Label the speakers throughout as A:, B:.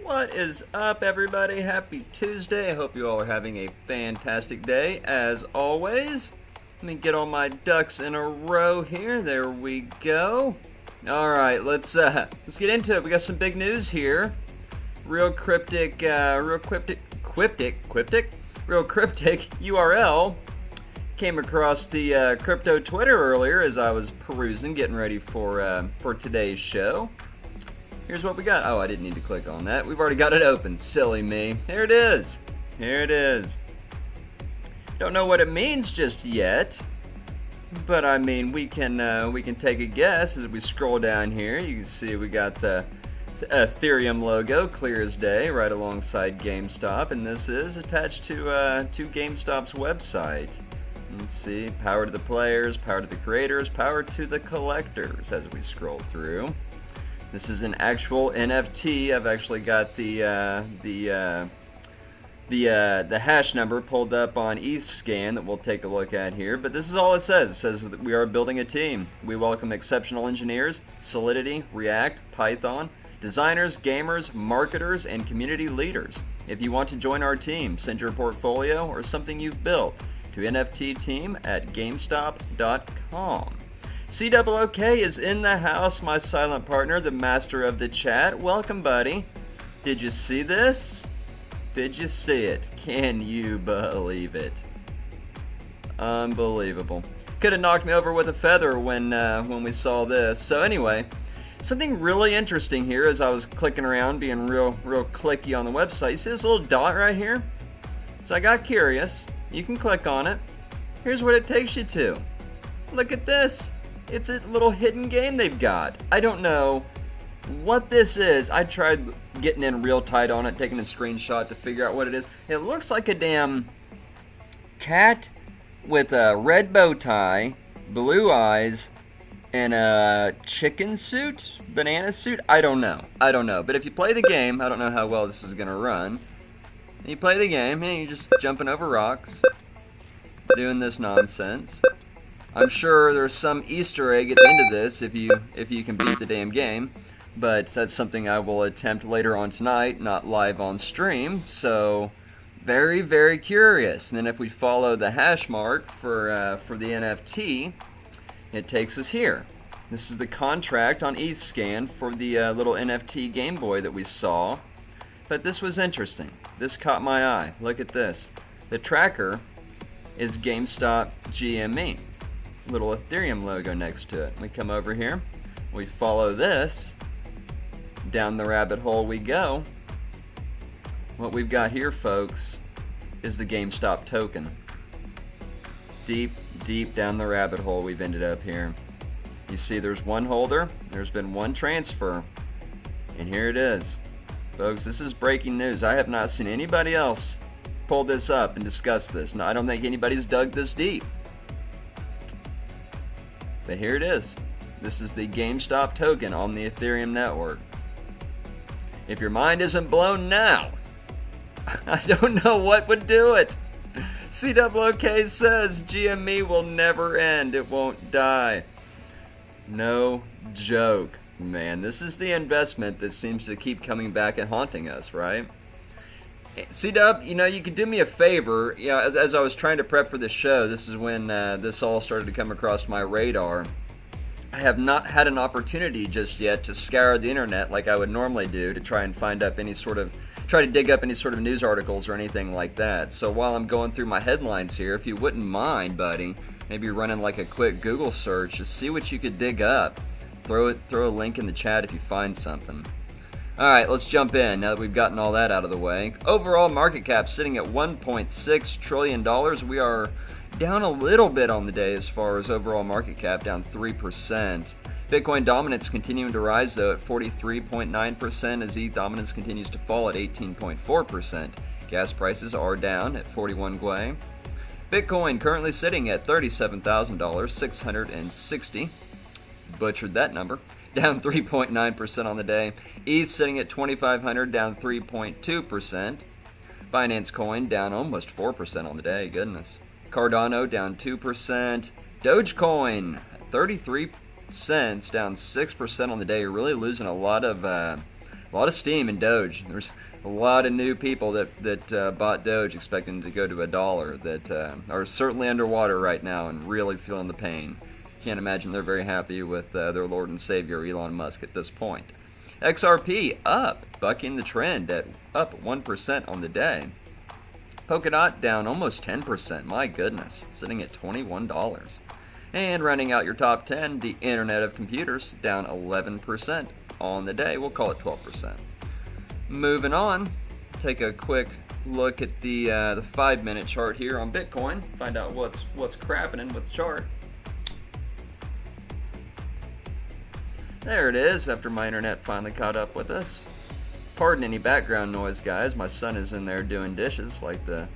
A: What is up, everybody? Happy Tuesday. I hope you all are having a fantastic day. As always, let me get all my ducks in a row here. There we go. All right, let's get into it. We got some big news here. Real cryptic URL. Came across the crypto Twitter earlier as I was perusing, getting ready for today's show. Here's what we got. Oh, I didn't need to click on that. We've already got it open. Silly me. Here it is. Here it is. Don't know what it means just yet, but I mean we can take a guess as we scroll down here. You can see we got the Ethereum logo, clear as day, right alongside GameStop, and this is attached to GameStop's website. Let's see. Power to the players, power to the creators, power to the collectors. As we scroll through. This is an actual NFT. I've actually got the hash number pulled up on ETHScan that we'll take a look at here. But this is all it says. It says that we are building a team. We welcome exceptional engineers, Solidity, React, Python, designers, gamers, marketers, and community leaders. If you want to join our team, send your portfolio or something you've built to nftteam@gamestop.com. COOK is in the house, my silent partner, the master of the chat. Welcome, buddy. Did you see this? Did you see it? Can you believe it? Unbelievable. Could have knocked me over with a feather when we saw this. So anyway, something really interesting here as I was clicking around, being real clicky on the website. You see this little dot right here? So I got curious. You can click on it. Here's what it takes you to. Look at this. It's a little hidden game they've got. I don't know what this is. I tried getting in real tight on it, taking a screenshot to figure out what it is. It looks like a damn cat with a red bow tie, blue eyes, and a chicken suit, banana suit. I don't know. But if you play the game, I don't know how well this is going to run. You play the game, and you're just jumping over rocks, doing this nonsense. I'm sure there's some Easter egg at the end of this if you can beat the damn game, but that's something I will attempt later on tonight, not live on stream. So very, very curious. And then if we follow the hash mark for the NFT, it takes us here. This is the contract on ETHScan for the little NFT Game Boy that we saw. But this was interesting. This caught my eye. Look at this. The tracker is GameStop GME. Little Ethereum logo next to it. We come over here, we follow this, down the rabbit hole we go. What we've got here, folks, is the GameStop token. Deep down the rabbit hole we've ended up here. You see there's one holder, there's been one transfer, and here it is. Folks, this is breaking news. I have not seen anybody else pull this up and discuss this. No, I don't think anybody's dug this deep. But here it is. This is the GameStop token on the Ethereum network. If your mind isn't blown now, I don't know what would do it. COOK says GME will never end. It won't die. No joke, man. This is the investment that seems to keep coming back and haunting us, right? C-Dub, you could do me a favor. As I was trying to prep for this show, this is when this all started to come across my radar. I have not had an opportunity just yet to scour the internet like I would normally do to try and dig up any sort of news articles or anything like that. So while I'm going through my headlines here, if you wouldn't mind, buddy, maybe running like a quick Google search to see what you could dig up. Throw a link in the chat if you find something. All right, let's jump in now that we've gotten all that out of the way. Overall market cap sitting at $1.6 trillion. We are down a little bit on the day as far as overall market cap, down 3%. Bitcoin dominance continuing to rise though at 43.9% as ETH dominance continues to fall at 18.4%. Gas prices are down at 41 gwei. Bitcoin currently sitting at $37,000, 660. Butchered that number. Down 3.9% on the day. ETH sitting at 2,500, down 3.2%. Binance Coin down almost 4% on the day. Goodness. Cardano down 2%. Dogecoin 33 cents, down 6% on the day. You're really losing a lot of steam in Doge. There's a lot of new people that bought Doge expecting to go to $1 that are certainly underwater right now and really feeling the pain. Can't imagine they're very happy with their Lord and Savior Elon Musk at this point. XRP up, bucking the trend at up 1% on the day. Polkadot down almost 10%, my goodness, sitting at $21. And rounding out your top 10, the Internet of Computers down 11% on the day. We'll call it 12%. Moving on, take a quick look at the 5-minute chart here on Bitcoin. Find out what's crapping with the chart. There it is, after my internet finally caught up with us. Pardon any background noise, guys. My son is in there doing dishes like the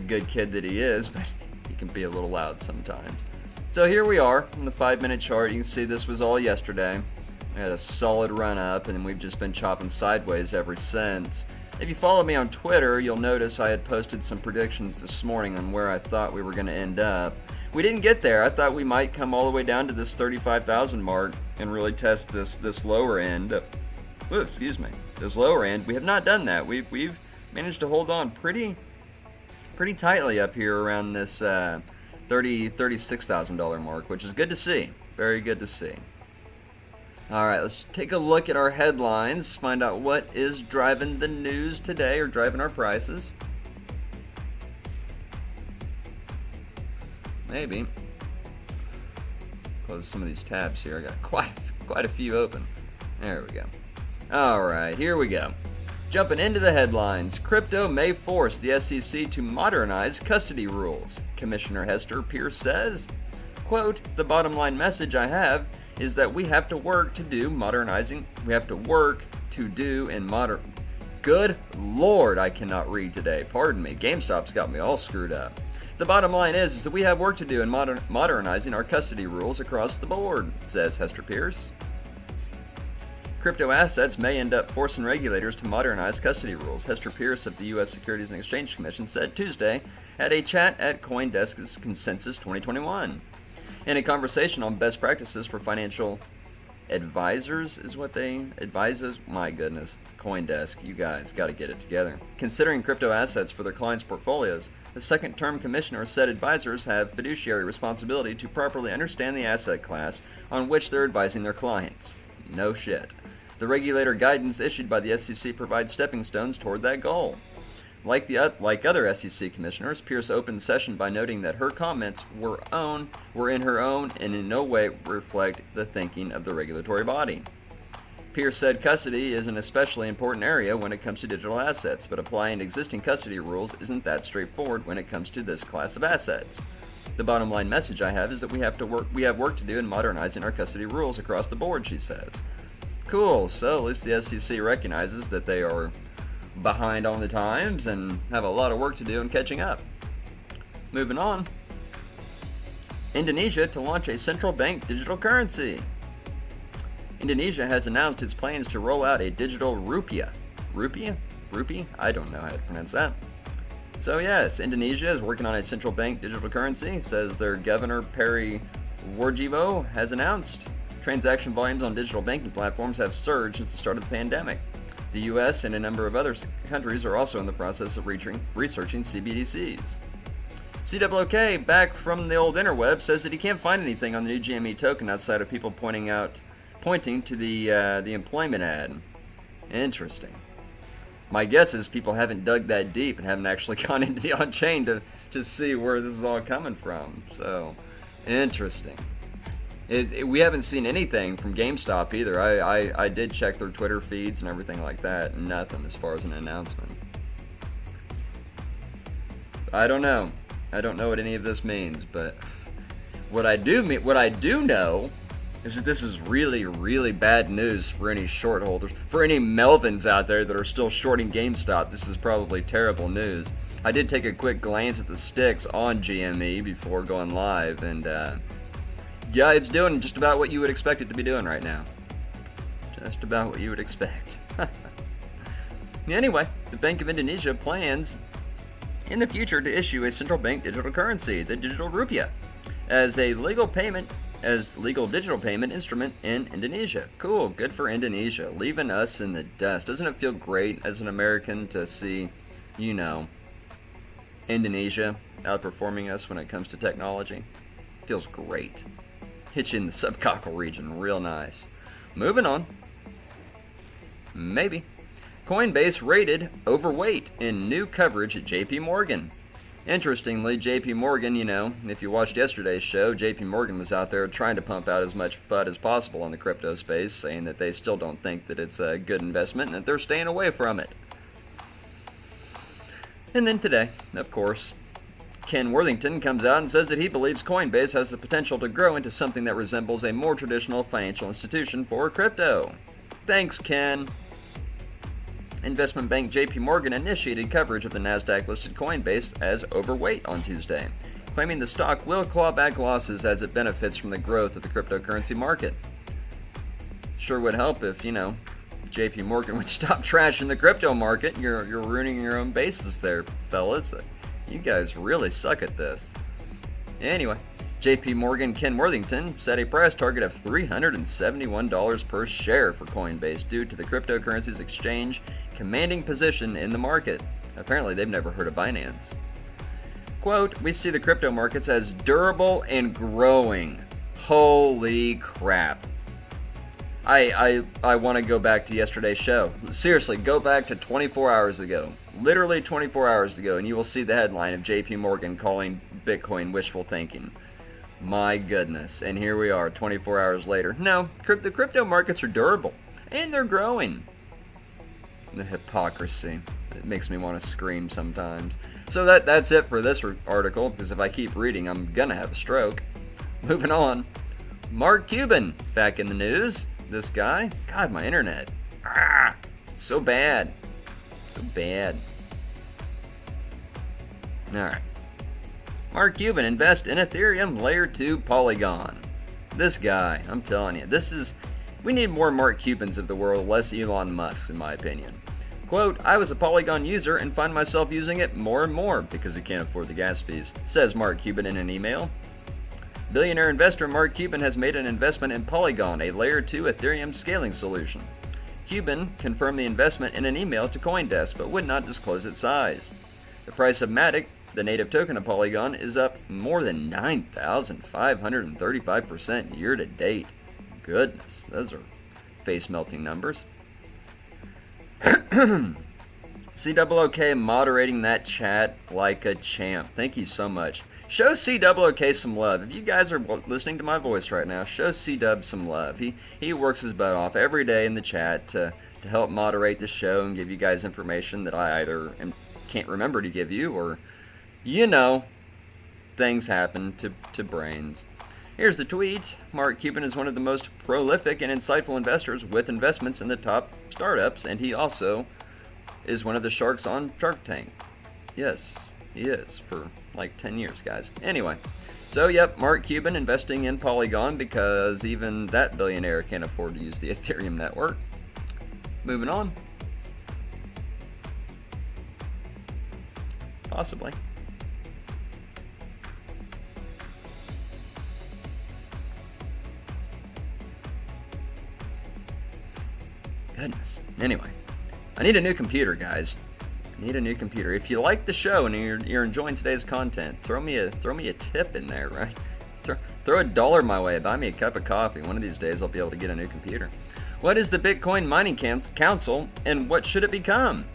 A: good kid that he is, but he can be a little loud sometimes. So here we are on the 5-minute chart. You can see this was all yesterday. We had a solid run up, and we've just been chopping sideways ever since. If you follow me on Twitter, you'll notice I had posted some predictions this morning on where I thought we were going to end up. We didn't get there. I thought we might come all the way down to this 35,000 mark and really test this lower end. This lower end. We have not done that. We've managed to hold on pretty tightly up here around this $36,000 mark, which is good to see. Very good to see. All right, let's take a look at our headlines, find out what is driving the news today or driving our prices. Maybe. Close some of these tabs here. I got quite a few open. There we go. All right, here we go. Jumping into the headlines. Crypto may force the SEC to modernize custody rules. Commissioner Hester Pierce says, quote, "The bottom line message I have is that we have to work to do modernizing. We have to work to do in modern." Good Lord, I cannot read today. Pardon me. GameStop's got me all screwed up. The bottom line is that we have work to do in modernizing our custody rules across the board, says Hester Pierce. Crypto assets may end up forcing regulators to modernize custody rules, Hester Pierce of the U.S. Securities and Exchange Commission said Tuesday at a chat at CoinDesk's Consensus 2021. In a conversation on best practices for financial advisors is what they advises. My goodness, CoinDesk, you guys got to get it together. Considering crypto assets for their clients' portfolios, the second-term commissioner said advisors have fiduciary responsibility to properly understand the asset class on which they're advising their clients. No shit. The regulator guidance issued by the SEC provides stepping stones toward that goal. Like other SEC commissioners, Pierce opened the session by noting that her comments were in her own and in no way reflect the thinking of the regulatory body. Pierce said custody is an especially important area when it comes to digital assets, but applying existing custody rules isn't that straightforward when it comes to this class of assets. The bottom line message I have is that we have work to do in modernizing our custody rules across the board, she says. Cool, so at least the SEC recognizes that they are behind on the times and have a lot of work to do in catching up. Moving on. Indonesia to launch a central bank digital currency. Indonesia has announced its plans to roll out a digital rupiah. Rupee? I don't know how to pronounce that. So yes, Indonesia is working on a central bank digital currency, says their governor Perry Warjiwo has announced. Transaction volumes on digital banking platforms have surged since the start of the pandemic. The U.S. and a number of other countries are also in the process of researching CBDCs. CWK, back from the old interweb, says that he can't find anything on the new GME token outside of people pointing to the employment ad. Interesting. My guess is people haven't dug that deep and haven't actually gone into the on-chain to see where this is all coming from. So, interesting. We haven't seen anything from GameStop either. I did check their Twitter feeds and everything like that. Nothing as far as an announcement. I don't know. I don't know what any of this means, but what I do know is that this is really, really bad news for any short holders. For any Melvins out there that are still shorting GameStop, this is probably terrible news. I did take a quick glance at the sticks on GME before going live, and yeah, it's doing just about what you would expect it to be doing right now. Just about what you would expect. Anyway, the Bank of Indonesia plans in the future to issue a central bank digital currency, the digital rupiah, as legal digital payment instrument in Indonesia. Cool, good for Indonesia, leaving us in the dust. Doesn't it feel great as an American to see, Indonesia outperforming us when it comes to technology? Feels great. Hit you in the subcockle region, real nice. Moving on. Maybe. Coinbase rated overweight in new coverage at JP Morgan. Interestingly, JP Morgan, if you watched yesterday's show, JP Morgan was out there trying to pump out as much FUD as possible in the crypto space, saying that they still don't think that it's a good investment and that they're staying away from it. And then today, of course, Ken Worthington comes out and says that he believes Coinbase has the potential to grow into something that resembles a more traditional financial institution for crypto. Thanks, Ken. Investment bank JP Morgan initiated coverage of the NASDAQ-listed Coinbase as overweight on Tuesday, claiming the stock will claw back losses as it benefits from the growth of the cryptocurrency market. Sure would help if, JP Morgan would stop trashing the crypto market. You're ruining your own basis there, fellas. You guys really suck at this. Anyway, JP Morgan Ken Worthington set a price target of $371 per share for Coinbase due to the cryptocurrency's exchange commanding position in the market. Apparently, they've never heard of Binance. Quote, "We see the crypto markets as durable and growing." Holy crap. I want to go back to yesterday's show. Seriously, go back to 24 hours ago. Literally 24 hours ago, and you will see the headline of JP Morgan calling Bitcoin wishful thinking. My goodness. And here we are 24 hours later. No, the crypto markets are durable, and they're growing. The hypocrisy. It makes me want to scream sometimes. So that's it for this article, because if I keep reading, I'm going to have a stroke. Moving on. Mark Cuban back in the news. This guy. God, my internet. It's so bad. So bad. Alright. Mark Cuban invest in Ethereum Layer 2 Polygon. This guy, I'm telling you, we need more Mark Cubans of the world, less Elon Musk, in my opinion. Quote, "I was a Polygon user and find myself using it more and more because I can't afford the gas fees," says Mark Cuban in an email. Billionaire investor Mark Cuban has made an investment in Polygon, a Layer 2 Ethereum scaling solution. Cuban confirmed the investment in an email to CoinDesk, but would not disclose its size. The price of Matic, the native token of Polygon, is up more than 9,535% year to date. Goodness, those are face-melting numbers. COOK moderating that chat like a champ. Thank you so much. Show COOK some love. If you guys are listening to my voice right now, show C-Dub some love. He works his butt off every day in the chat to help moderate the show and give you guys information that I either can't remember to give you or, things happen to brains. Here's the tweet. Mark Cuban is one of the most prolific and insightful investors with investments in the top startups, and he also is one of the sharks on Shark Tank. Yes, he is, for like 10 years, guys. Anyway, so yep, Mark Cuban investing in Polygon because even that billionaire can't afford to use the Ethereum network. Moving on. Possibly. Goodness. Anyway, I need a new computer, guys. I need a new computer. If you like the show and you're enjoying today's content, throw me a tip in there, right? Throw $1 my way. Buy me a cup of coffee. One of these days, I'll be able to get a new computer. What is the Bitcoin Mining Council, and what should it become?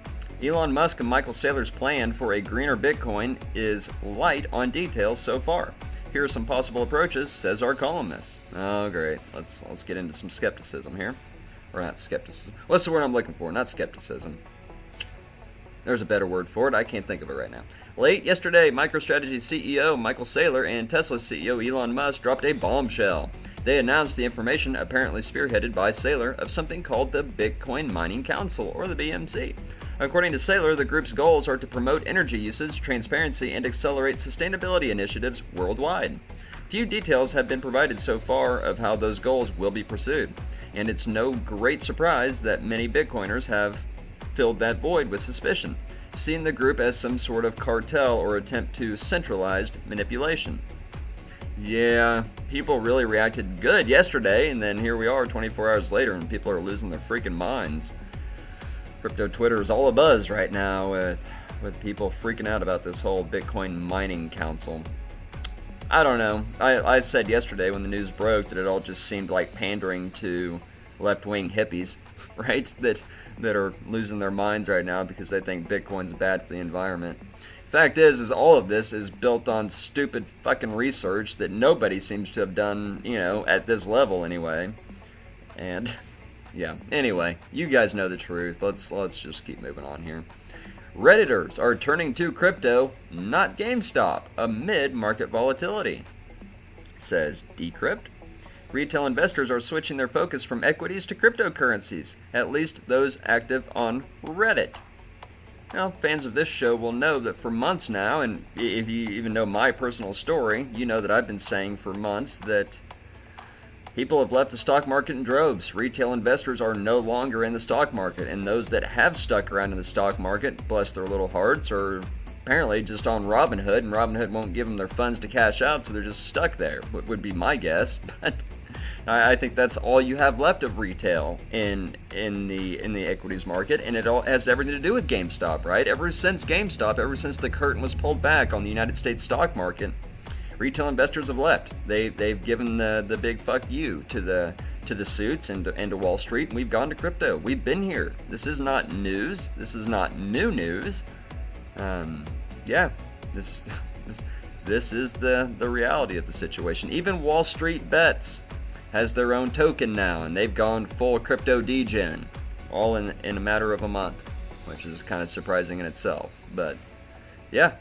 A: Elon Musk and Michael Saylor's plan for a greener Bitcoin is light on details so far. Here are some possible approaches, says our columnist. Oh, great. Let's get into some skepticism here. Or not skepticism. What's the word I'm looking for? Not skepticism. There's a better word for it. I can't think of it right now. Late yesterday, MicroStrategy CEO Michael Saylor and Tesla CEO Elon Musk dropped a bombshell. They announced the information, apparently spearheaded by Saylor, of something called the Bitcoin Mining Council, or the BMC. According to Saylor, the group's goals are to promote energy usage, transparency, and accelerate sustainability initiatives worldwide. Few details have been provided so far of how those goals will be pursued, and it's no great surprise that many Bitcoiners have filled that void with suspicion, seeing the group as some sort of cartel or attempt to centralized manipulation. Yeah, people really reacted good yesterday, and then here we are 24 hours later and people are losing their freaking minds. Crypto Twitter is all abuzz right now with people freaking out about this whole Bitcoin Mining Council. I don't know. I said yesterday when the news broke that it all just seemed like pandering to left-wing hippies, right? That are losing their minds right now because they think Bitcoin's bad for the environment. Fact is all of this is built on stupid fucking research that nobody seems to have done, at this level anyway. And yeah, anyway, you guys know the truth. Let's just keep moving on here. Redditors are turning to crypto, not GameStop, amid market volatility, says Decrypt. Retail investors are switching their focus from equities to cryptocurrencies, at least those active on Reddit. Now, fans of this show will know that for months now, and if you even know my personal story, you know that I've been saying for months that people have left the stock market in droves. Retail investors are no longer in the stock market, and those that have stuck around in the stock market, bless their little hearts, are apparently just on Robinhood, and Robinhood won't give them their funds to cash out, so they're just stuck there, would be my guess. But I think that's all you have left of retail in the equities market, and it all has everything to do with GameStop, right? Ever since the curtain was pulled back on the United States stock market, retail investors have left. They've given the big fuck you to the suits and to Wall Street, and we've gone to crypto. We've been here. This is not news. This is not new news. This is the reality of the situation. Even Wall Street Bets has their own token now, and they've gone full crypto degen, all in a matter of a month, which is kind of surprising in itself. But yeah,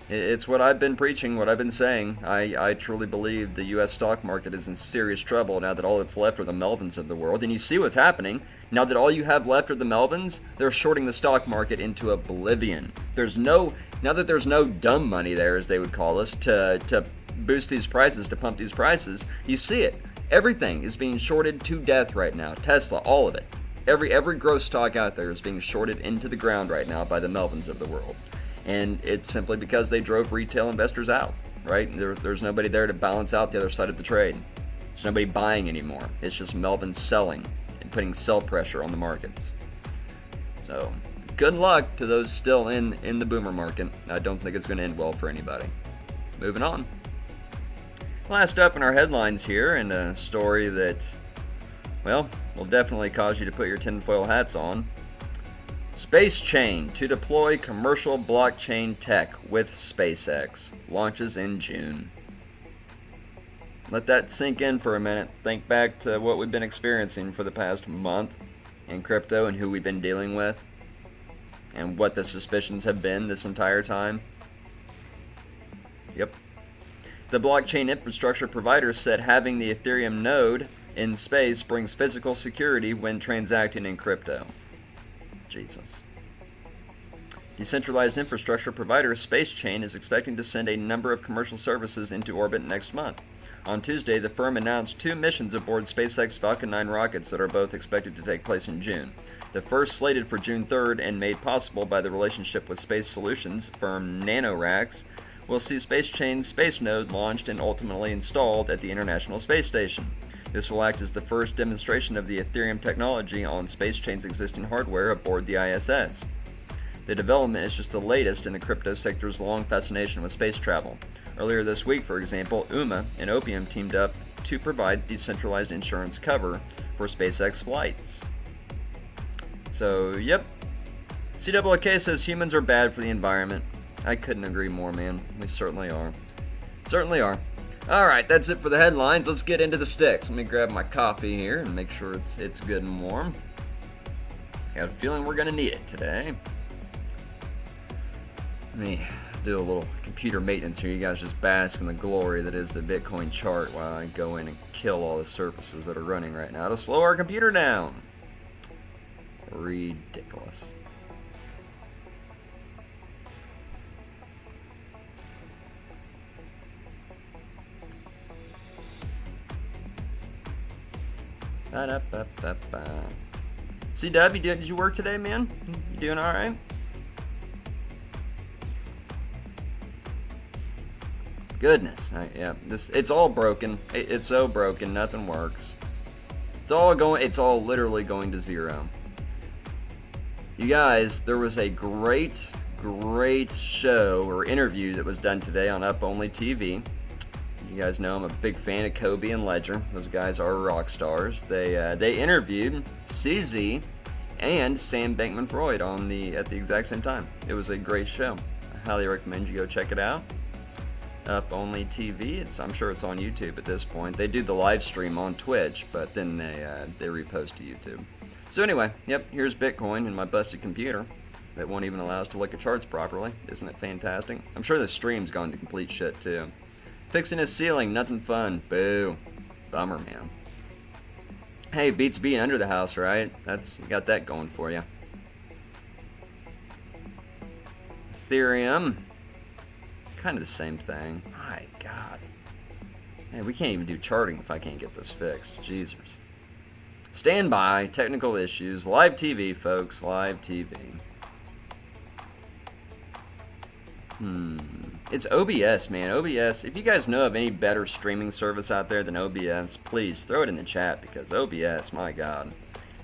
A: it's what I've been preaching, what I've been saying. I truly believe the U.S. stock market is in serious trouble now that all that's left are the Melvins of the world. And you see what's happening. Now that all you have left are the Melvins, they're shorting the stock market into oblivion. Now that there's no dumb money there, as they would call us, to boost these prices, to pump these prices, you see it. Everything is being shorted to death right now. Tesla, all of it. Every growth stock out there is being shorted into the ground right now by the Melvins of the world. And it's simply because they drove retail investors out, right? There's nobody there to balance out the other side of the trade. There's nobody buying anymore. It's just Melvin selling and putting sell pressure on the markets. So good luck to those still in the boomer market. I don't think it's going to end well for anybody. Moving on. Last up in our headlines here, and a story that, well, will definitely cause you to put your tinfoil hats on. Space Chain to deploy commercial blockchain tech with SpaceX launches in June. Let that sink in for a minute. Think back to what we've been experiencing for the past month in crypto and who we've been dealing with and what the suspicions have been this entire time. Yep. The blockchain infrastructure provider said having the Ethereum node in space brings physical security when transacting in crypto. Jesus. Decentralized infrastructure provider Space Chain is expecting to send a number of commercial services into orbit next month. On Tuesday, the firm announced 2 missions aboard SpaceX Falcon 9 rockets that are both expected to take place in June. The first slated for June 3rd and made possible by the relationship with space solutions firm NanoRacks will see Space Chain's space node launched and ultimately installed at the International Space Station. This will act as the first demonstration of the Ethereum technology on Space Chain's existing hardware aboard the ISS. The development is just the latest in the crypto sector's long fascination with space travel. Earlier this week, for example, UMA and Opium teamed up to provide decentralized insurance cover for SpaceX flights. So, yep. CWK says humans are bad for the environment. I couldn't agree more, man. We certainly are. Certainly are. Alright, that's it for the headlines. Let's get into the sticks. Let me grab my coffee here and make sure it's good and warm. I got a feeling we're going to need it today. Let me do a little computer maintenance here. You guys just bask in the glory that is the Bitcoin chart while I go in and kill all the services that are running right now to slow our computer down. Ridiculous. CW, did you work today, man? You doing all right? Goodness, yeah. It's all broken. It's so broken, nothing works. It's all literally going to zero. You guys, there was a great show or interview that was done today on Up Only TV. You guys know I'm a big fan of Kobe and Ledger. Those guys are rock stars. They interviewed CZ and Sam Bankman-Fried at the exact same time. It was a great show. I highly recommend you go check it out. Up Only TV. I'm sure it's on YouTube at this point. They do the live stream on Twitch, but then they repost to YouTube. So anyway, yep, here's Bitcoin in my busted computer that won't even allow us to look at charts properly. Isn't it fantastic? I'm sure the stream's gone to complete shit too. Fixing his ceiling, nothing fun. Boo. Bummer, man. Hey, beats being under the house, right? You got that going for you. Ethereum. Kind of the same thing. My God. Hey, we can't even do charting if I can't get this fixed. Jesus. Stand by. Technical issues. Live TV, folks. Live TV. It's OBS, man. OBS. If you guys know of any better streaming service out there than OBS, please throw it in the chat because OBS, my God,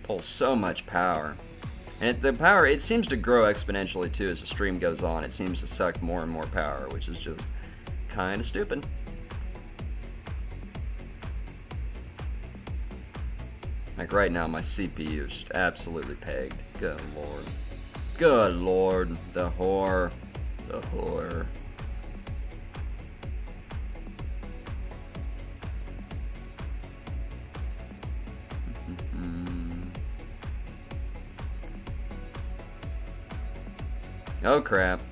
A: pulls so much power. And the power, it seems to grow exponentially too as the stream goes on. It seems to suck more and more power, which is just kind of stupid. Like right now, my CPU is just absolutely pegged. Good Lord. Good Lord. The whore. The whore. Oh crap.